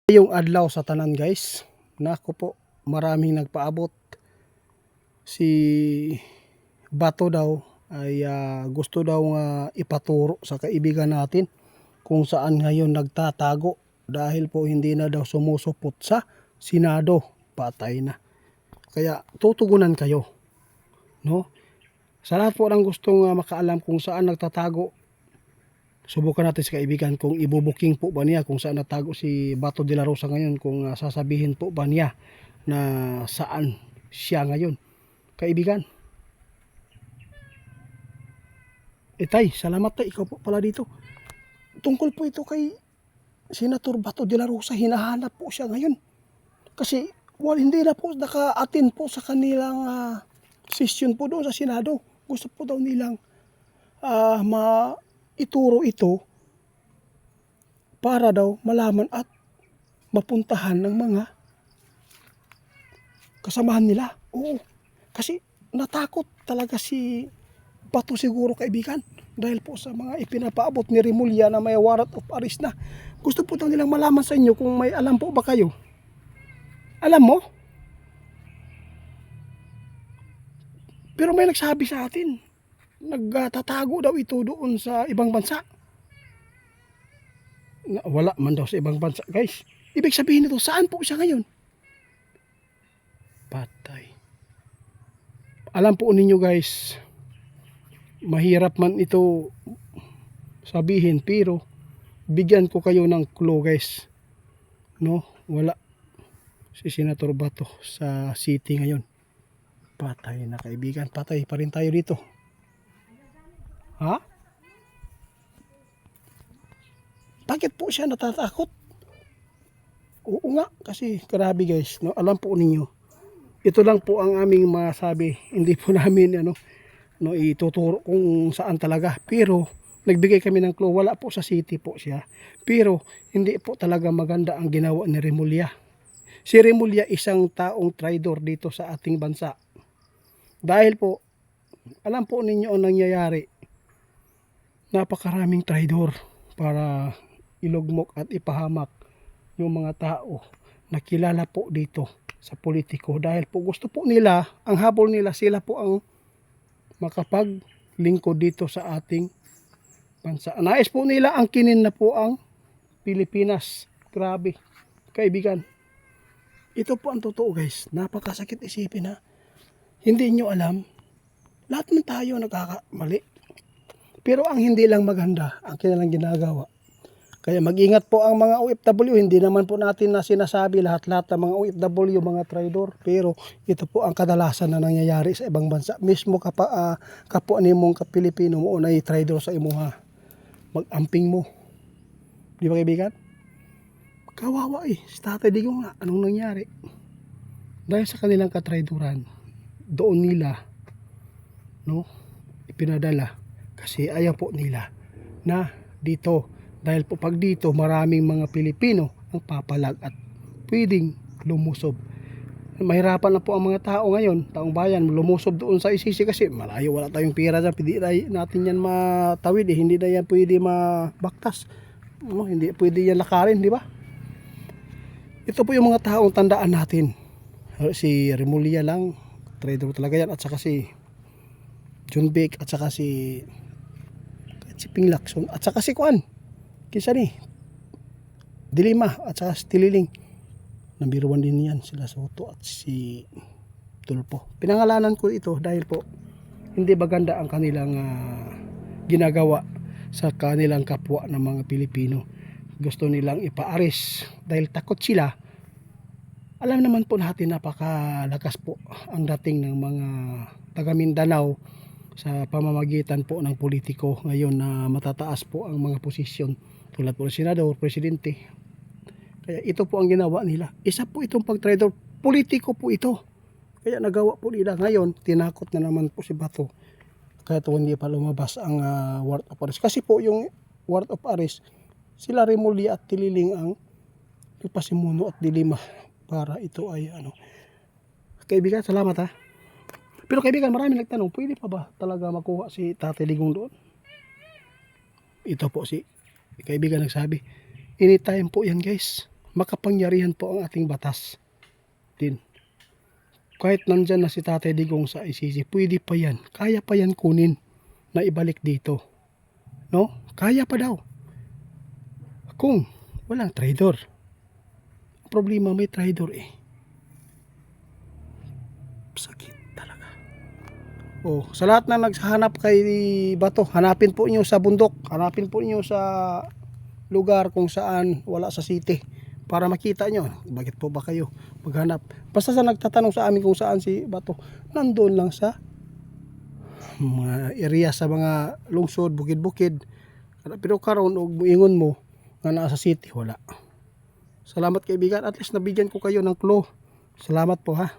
Yung adlaw sa tanan guys, nako po, maraming nagpaabot. Si Bato daw ay gusto daw ipaturo sa kaibigan natin kung saan ngayon nagtatago dahil po hindi na daw sumusupot sa Senado. Patay na. Kaya tutugunan kayo, no? Sa lahat po ng gustong makaalam kung saan nagtatago, subukan natin sa kaibigan kung ibubuking po ba niya kung saan natago si Bato de la Rosa ngayon, kung sasabihin po ba niya na saan siya ngayon. Kaibigan, tay, salamat tay, ikaw po pala dito. Tungkol po ito kay Senator Bato de la Rosa, hinahanap po siya ngayon. Kasi hindi na po naka-attend po sa kanilang session po doon sa Senado. Gusto po daw nilang ituro ito para daw malaman at mapuntahan ng mga kasamahan nila. Oo, kasi natakot talaga si Bato siguro kaibigan dahil po sa mga ipinapaabot ni Remulla na may warrant of arrest na. Gusto po daw nilang malaman sa inyo kung may alam po ba kayo. Alam mo? Pero may nagsabi sa atin, nagtatago daw ito doon sa ibang bansa. Wala man daw sa ibang bansa guys. Ibig sabihin nito, saan po siya ngayon? Patay. Alam po ninyo guys, mahirap man ito sabihin, pero bigyan ko kayo ng clue guys, no? Wala si Senator Bato sa city ngayon. Patay na kaibigan, patay pa rin tayo dito. Ha? Bakit po siya natatakot? Oo nga, kasi grabe guys, no? Alam po ninyo, ito lang po ang aming masabi. Hindi po namin ituturo kung saan talaga. Pero nagbigay kami ng clue, wala po sa city po siya. Pero hindi po talaga maganda ang ginawa ni Remulla. Si Remulla isang taong traidor dito sa ating bansa. Dahil po, alam po ninyo ang nangyayari. Napakaraming traidor para ilugmok at ipahamak yung mga tao na kilala po dito sa politiko. Dahil po gusto po nila, ang habol nila, sila po ang makapaglingkod dito sa ating bansa. Nais po nila ang kinin na po ang Pilipinas. Grabe, kaibigan. Ito po ang totoo guys. Napakasakit isipin ha. Hindi nyo alam, lahat man tayo nagkakamali. Pero ang hindi lang maganda, ang kanilang ginagawa. Kaya mag-ingat po ang mga OFW. Hindi naman po natin na sinasabi lahat-lahat ng mga OFW, mga traidor. Pero ito po ang kadalasan na nangyayari sa ibang bansa. Mismo kapwa ni mong Pilipino mo na traidor sa imuha. Mag-amping mo. Di ba kaibigan? Kawawa si Tatay Digong nga. Anong nangyari? Dahil sa kanilang katraidoran, doon nila ipinadala. Kasi ayaw po nila na dito. Dahil po pag dito maraming mga Pilipino ang papalag at pwedeng lumusob. Mahirapan na po ang mga tao ngayon, taong bayan, lumusob doon sa ICC kasi malayo, wala tayong pera dyan, pwede natin yan matawid hindi na yan pwede mabaktas, hindi pwede yan lakarin, di ba? Ito po yung mga taong tandaan natin. Si Remulla lang, trader talaga yan, at saka si John Beck, at saka si Ping Lacson, at saka si Kuan kisa ni Dilima, at saka si Tililing. Number 1 din yan, sila Soto at si Tulpo. Pinangalanan ko ito dahil po hindi maganda ang kanilang ginagawa sa kanilang kapwa ng mga Pilipino. Gusto nilang ipa-aris dahil takot sila. Alam naman po natin napakalakas po ang dating ng mga taga Mindanao sa pamamagitan po ng politiko ngayon na matataas po ang mga posisyon tulad po ng senador, presidente. Kaya ito po ang ginawa nila. Isa po itong pag-traidor, politiko po ito. Kaya nagawa po nila ngayon, tinakot na naman po si Bato. Kaya ito hindi pa lumabas ang warrant of arrest. Kasi po yung warrant of arrest, sila Remulla at Tililing ang ipasimuno at dilima para ito ay Kaibigan, salamat ha. Pero kaibigan, marami nagtanong, pwede pa ba talaga makuha si Tatay Digong doon? Ito po si kaibigan nagsabi, anytime po yan guys. makapangyarihan po ang ating batas din. Kahit nandyan na si Tatay Digong sa ICC, pwede pa yan. Kaya pa yan kunin na ibalik dito. No? Kaya pa daw. Kung walang traidor. Ang problema, may traidor eh. Sakit talaga. Oh, sa lahat na naghahanap kay Bato, hanapin po niyo sa bundok, hanapin po niyo sa lugar kung saan wala sa city para makita nyo. Bakit po ba kayo maghanap? Basta sa nagtatanong sa amin kung saan si Bato, nandoon lang sa mga area, sa mga lungsod, bukid-bukid. Pero karon og muingon mo nga nasa city, wala. Salamat kaibigan, at least nabigyan ko kayo ng clue. Salamat po ha.